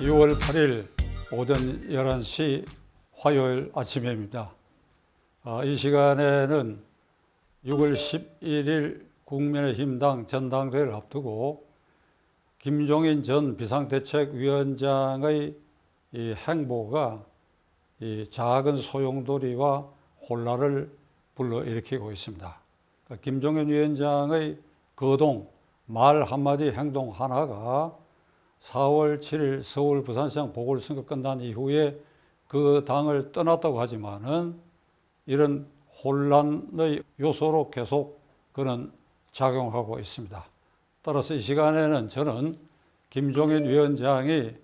2월 8일 오전 11시 화요일 아침입니다. 이 시간에는 6월 11일 국민의힘당 전당대회를 앞두고 김종인 전 비상대책위원장의 이 행보가 이 작은 소용돌이와 혼란을 불러일으키고 있습니다. 김종인 위원장의 거동, 말 한마디, 행동 하나가 4월 7일 서울 부산시장 보궐선거 끝난 이후에 그 당을 떠났다고 하지만은 이런 혼란의 요소로 계속 그는 작용하고 있습니다. 따라서 이 시간에는 저는 김종인 위원장이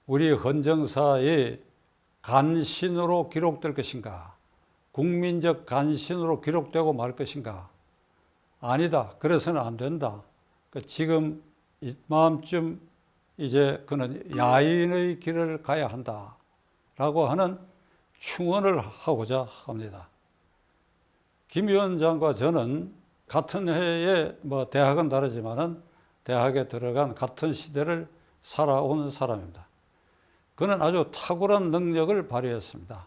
우리 헌정사의 간신으로 기록될 것인가, 국민적 간신으로 기록되고 말 것인가, 아니다, 그래서는 안 된다. 지금 이맘쯤 이제 그는 야인의 길을 가야 한다라고 하는 충언을 하고자 합니다. 김 위원장과 저는 같은 해에 대학은 다르지만은 대학에 들어간 같은 시대를 살아온 사람입니다. 그는 아주 탁월한 능력을 발휘했습니다.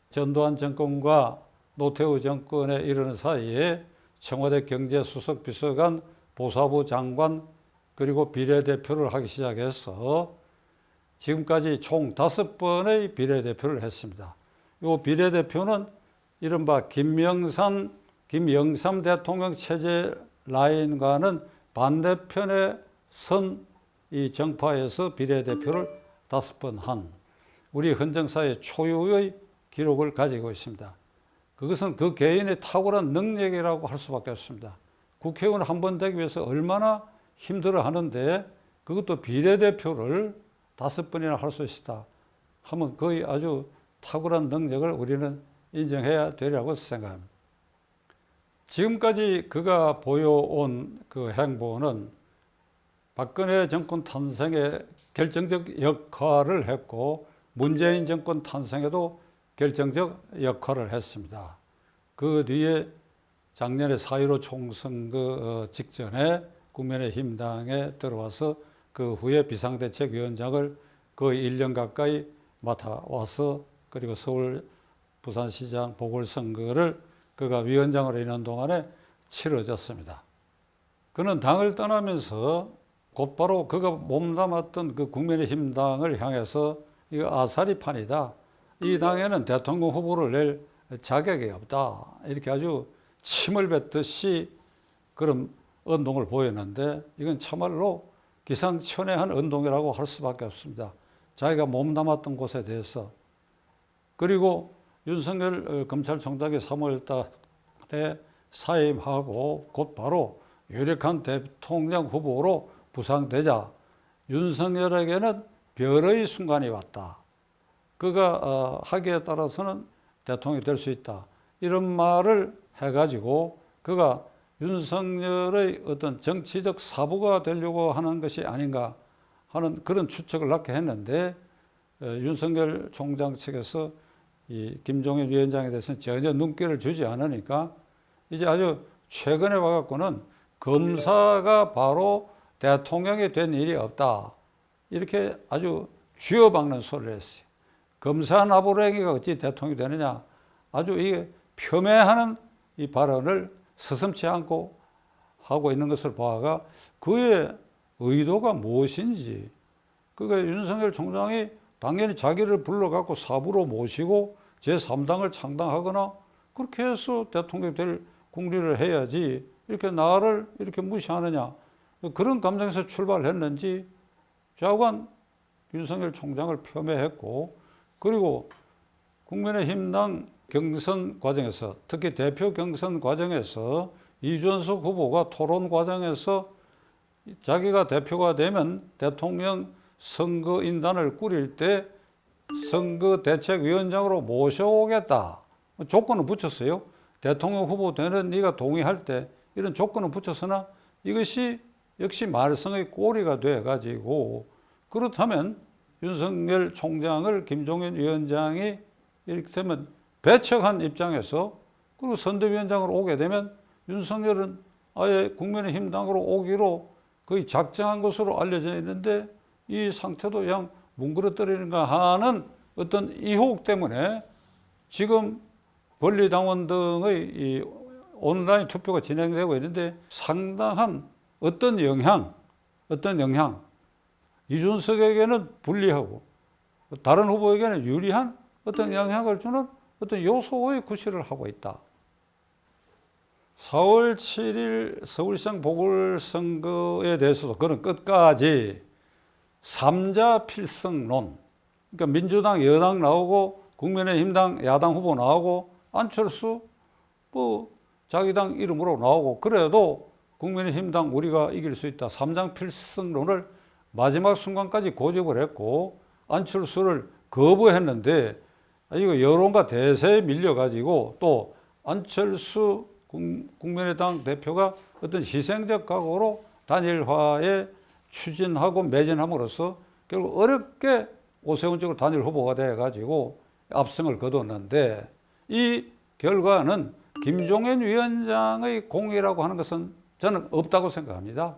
전두환 정권과 노태우 정권에 이르는 사이에 청와대 경제수석 비서관, 보사부 장관, 그리고 비례대표를 하기 시작해서 지금까지 총 5번의 비례대표를 했습니다. 이 비례대표는 이른바 김영삼 대통령 체제 라인과는 반대편에 선 이 정파에서 비례대표를 5번 한 우리 헌정사의 초유의 기록을 가지고 있습니다. 그것은 그 개인의 탁월한 능력이라고 할 수밖에 없습니다. 국회의원 한 번 되기 위해서 얼마나 힘들어 하는데 그것도 비례대표를 5번이나 할 수 있다 하면 거의 아주 탁월한 능력을 우리는 인정해야 되리라고 생각합니다. 지금까지 그가 보여온 그 행보는 박근혜 정권 탄생에 결정적 역할을 했고 문재인 정권 탄생에도 결정적 역할을 했습니다. 그 뒤에 작년에 4.15 총선거 직전에 국민의힘당에 들어와서 그 후에 비상대책위원장을 거의 1년 가까이 맡아와서 그리고 서울 부산시장 보궐선거를 그가 위원장으로 있는 동안에 치러졌습니다. 그는 당을 떠나면서 곧바로 그가 몸담았던 그 국민의힘당을 향해서 이거 아사리판이다. 이 당에는 대통령 후보를 낼 자격이 없다. 이렇게 아주 침을 뱉듯이 그런 운동을 보였는데 이건 참말로 기상천외한 운동이라고 할 수밖에 없습니다. 자기가 몸담았던 곳에 대해서. 그리고 윤석열 검찰총장이 3월 달에 사임하고 곧바로 유력한 대통령 후보로 부상되자 윤석열에게는 별의 순간이 왔다. 그가 하기에 따라서는 대통령이 될 수 있다. 이런 말을 해가지고 그가 윤석열의 어떤 정치적 사부가 되려고 하는 것이 아닌가 하는 그런 추측을 낳게 했는데 윤석열 총장 측에서 이 김종인 위원장에 대해서는 전혀 눈길을 주지 않으니까 이제 아주 최근에 와갖고는 검사가 바로 대통령이 된 일이 없다. 이렇게 아주 쥐어박는 소리를 했어요. 검사 나부랭이가 어찌 대통령이 되느냐. 아주 이게 폄훼하는 이 발언을 서슴지 않고 하고 있는 것을 보아가 그의 의도가 무엇인지. 그러니까 윤석열 총장이 당연히 자기를 불러갖고 사부로 모시고 제3당을 창당하거나 그렇게 해서 대통령이 될 궁리를 해야지 이렇게 나를 이렇게 무시하느냐. 그런 감정에서 출발했는지 좌우간 윤석열 총장을 폄훼했고 그리고 국민의힘당 경선 과정에서 특히 대표 경선 과정에서 이준석 후보가 토론 과정에서 자기가 대표가 되면 대통령 선거인단을 꾸릴 때 선거대책위원장으로 모셔오겠다. 조건은 붙였어요. 대통령 후보 되는 네가 동의할 때 이런 조건은 붙였으나 이것이 역시 말썽의 꼬리가 돼가지고 그렇다면 윤석열 총장을 김종인 위원장이 이렇게 되면 배척한 입장에서 그리고 선대위원장으로 오게 되면 윤석열은 아예 국민의힘당으로 오기로 거의 작정한 것으로 알려져 있는데 이 상태도 그냥 뭉그러뜨리는가 하는 어떤 의혹 때문에 지금 권리당원 등의 이 온라인 투표가 진행되고 있는데 상당한 어떤 영향, 이준석에게는 불리하고 다른 후보에게는 유리한 어떤 영향을 주는 어떤 요소의 구실을 하고 있다. 4월 7일 서울시장 보궐선거에 대해서도 그는 끝까지 3자 필승론, 그러니까 민주당 여당 나오고 국민의힘당 야당 후보 나오고 안철수 뭐 자기 당 이름으로 나오고 그래도 국민의힘당 우리가 이길 수 있다. 3장 필승론을 마지막 순간까지 고집을 했고 안철수를 거부했는데 이거 여론과 대세에 밀려가지고 또 안철수 국민의당 대표가 어떤 희생적 각오로 단일화에 추진하고 매진함으로써 결국 어렵게 오세훈 쪽으로 단일 후보가 돼가지고 압승을 거뒀는데 이 결과는 김종인 위원장의 공이라고 하는 것은 저는 없다고 생각합니다.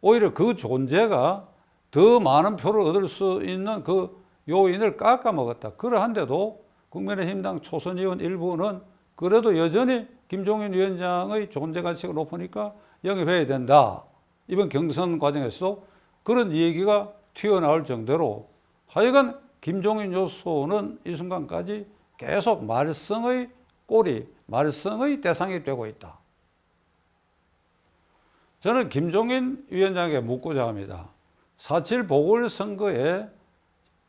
오히려 그 존재가 더 많은 표를 얻을 수 있는 그 요인을 깎아먹었다. 그러한데도 국민의힘당 초선 의원 일부는 그래도 여전히 김종인 위원장의 존재 가치가 높으니까 영입해야 된다. 이번 경선 과정에서 그런 얘기가 튀어나올 정도로 하여간 김종인 요소는 이 순간까지 계속 말썽의 꼬리, 말썽의 대상이 되고 있다. 저는 김종인 위원장에게 묻고자 합니다. 4.7 보궐선거에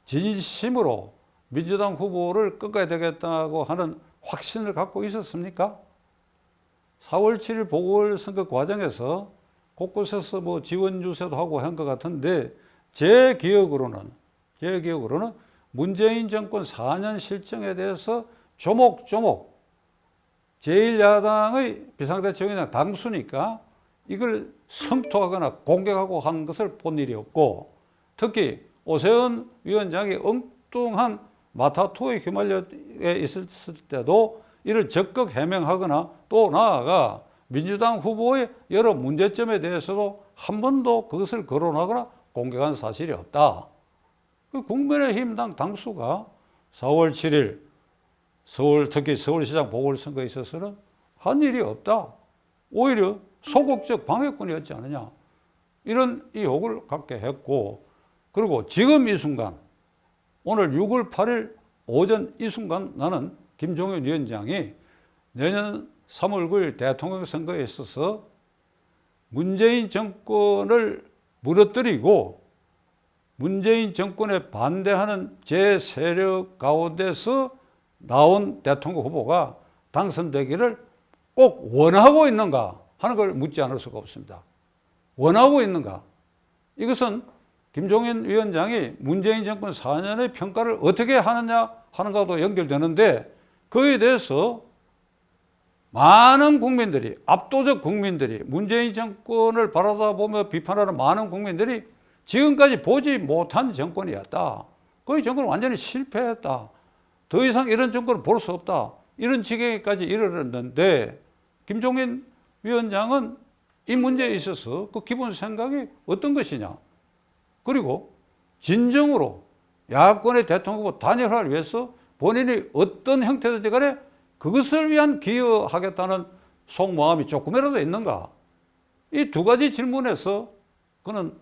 진심으로 민주당 후보를 꺾어야 되겠다고 하는 확신을 갖고 있었습니까? 4월 7일 보궐선거 과정에서 곳곳에서 뭐 지원 유세도 하고 한 것 같은데 제 기억으로는 문재인 정권 4년 실정에 대해서 조목조목 제1야당의 비상대책위원장 당수니까 이걸 성토하거나 공격하고 한 것을 본 일이 없고 특히 오세훈 위원장이 엉뚱한 마타투에 휘말려 있었을 때도 이를 적극 해명하거나 또 나아가 민주당 후보의 여러 문제점에 대해서도 한 번도 그것을 거론하거나 공격한 사실이 없다. 국민의힘당 당수가 4월 7일 특히 서울시장 보궐선거에 있어서는 한 일이 없다. 오히려 소극적 방해꾼이었지 않느냐. 이런 의혹을 갖게 했고 그리고 지금 이 순간 오늘 6월 8일 오전 이 순간 나는 김종인 위원장이 내년 3월 9일 대통령 선거에 있어서 문재인 정권을 무너뜨리고 문재인 정권에 반대하는 제 세력 가운데서 나온 대통령 후보가 당선되기를 꼭 원하고 있는가 하는 걸 묻지 않을 수가 없습니다. 원하고 있는가? 이것은 김종인 위원장이 문재인 정권 4년의 평가를 어떻게 하느냐 하는 것과도 연결되는데 그에 대해서 많은 국민들이, 압도적 국민들이 문재인 정권을 바라보며 비판하는 많은 국민들이 지금까지 보지 못한 정권이었다. 그 정권은 완전히 실패했다. 더 이상 이런 정권을 볼 수 없다. 이런 지경에까지 이르렀는데 김종인 위원장은 이 문제에 있어서 그 기본 생각이 어떤 것이냐. 그리고 진정으로 야권의 대통령 후보 단일화를 위해서 본인이 어떤 형태든지 간에 그것을 위한 기여하겠다는 속마음이 조금이라도 있는가. 이 두 가지 질문에서 그는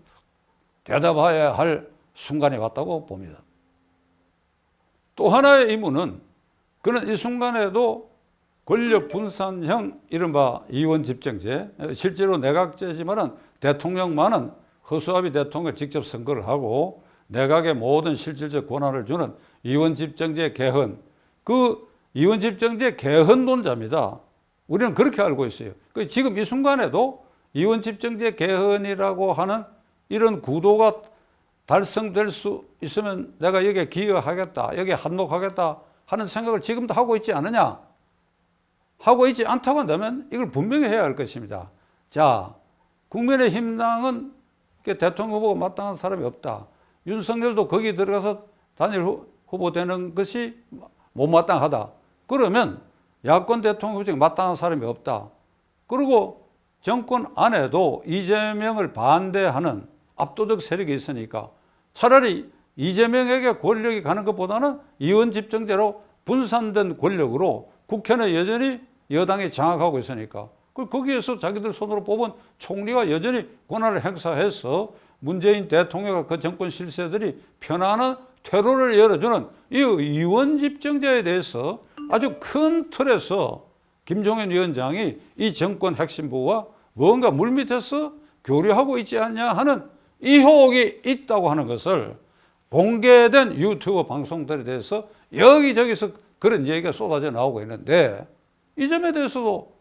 대답해야 할 순간이 왔다고 봅니다. 또 하나의 의문은 그는 이 순간에도 권력 분산형 이른바 이원 집정제, 실제로 내각제지만은 대통령만은 허수아비 대통령을 직접 선거를 하고 내각의 모든 실질적 권한을 주는 이원 집정제 개헌, 그 이원 집정제 개헌론자입니다. 우리는 그렇게 알고 있어요. 지금 이 순간에도 이원 집정제 개헌이라고 하는 이런 구도가 달성될 수 있으면 내가 여기에 기여하겠다, 여기에 한몫하겠다 하는 생각을 지금도 하고 있지 않느냐? 하고 있지 않다고 한다면 이걸 분명히 해야 할 것입니다. 자, 국민의힘당은 대통령 후보가 마땅한 사람이 없다. 윤석열도 거기 들어가서 단일 후보 되는 것이 못마땅하다. 그러면 야권 대통령 후보에 마땅한 사람이 없다. 그리고 정권 안에도 이재명을 반대하는 압도적 세력이 있으니까 차라리 이재명에게 권력이 가는 것보다는 이원 집정제로 분산된 권력으로 국회는 여전히 여당이 장악하고 있으니까 거기에서 자기들 손으로 뽑은 총리가 여전히 권한을 행사해서 문재인 대통령과 그 정권 실세들이 편안한 퇴로를 열어주는 이 이원 집정제에 대해서 아주 큰 틀에서 김종인 위원장이 이 정권 핵심부와 뭔가 물밑에서 교류하고 있지 않냐 하는 의혹이 있다고 하는 것을 공개된 유튜브 방송들에 대해서 여기저기서 그런 얘기가 쏟아져 나오고 있는데 이 점에 대해서도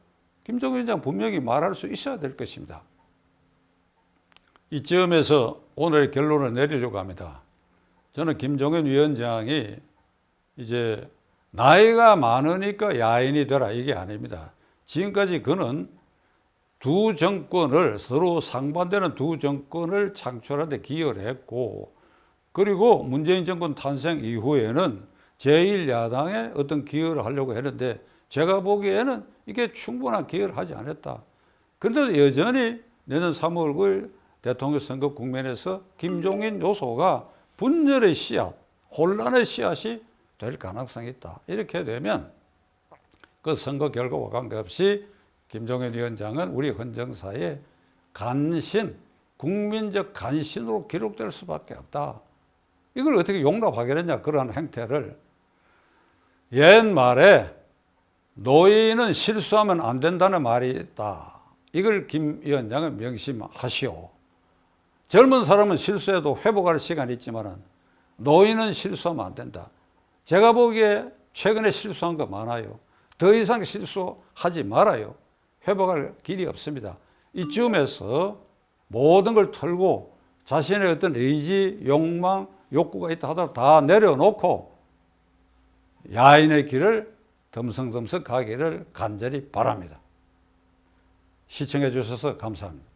김종인 위원장 분명히 말할 수 있어야 될 것입니다. 이쯤에서 오늘의 결론을 내리려고 합니다. 저는 김종인 위원장이 이제 나이가 많으니까 야인이 되라 이게 아닙니다. 지금까지 그는 두 정권을 서로 상반되는 두 정권을 창출하는 데 기여를 했고 그리고 문재인 정권 탄생 이후에는 제1야당에 어떤 기여를 하려고 했는데 제가 보기에는 이게 충분한 기여를 하지 않았다. 그런데 여전히 내년 3월 9일 대통령 선거 국면에서 김종인 요소가 분열의 씨앗, 혼란의 씨앗이 될 가능성이 있다. 이렇게 되면 그 선거 결과와 관계없이 김종인 위원장은 우리 헌정사의 간신, 국민적 간신으로 기록될 수밖에 없다. 이걸 어떻게 용납하겠느냐, 그러한 행태를. 옛말에 노인은 실수하면 안 된다는 말이 있다. 이걸 김 위원장은 명심하시오. 젊은 사람은 실수해도 회복할 시간이 있지만 노인은 실수하면 안 된다. 제가 보기에 최근에 실수한 거 많아요. 더 이상 실수하지 말아요. 회복할 길이 없습니다. 이쯤에서 모든 걸 털고 자신의 어떤 의지, 욕망, 욕구가 있다 하더라도 다 내려놓고 야인의 길을 덤성덤성 가기를 간절히 바랍니다. 시청해 주셔서 감사합니다.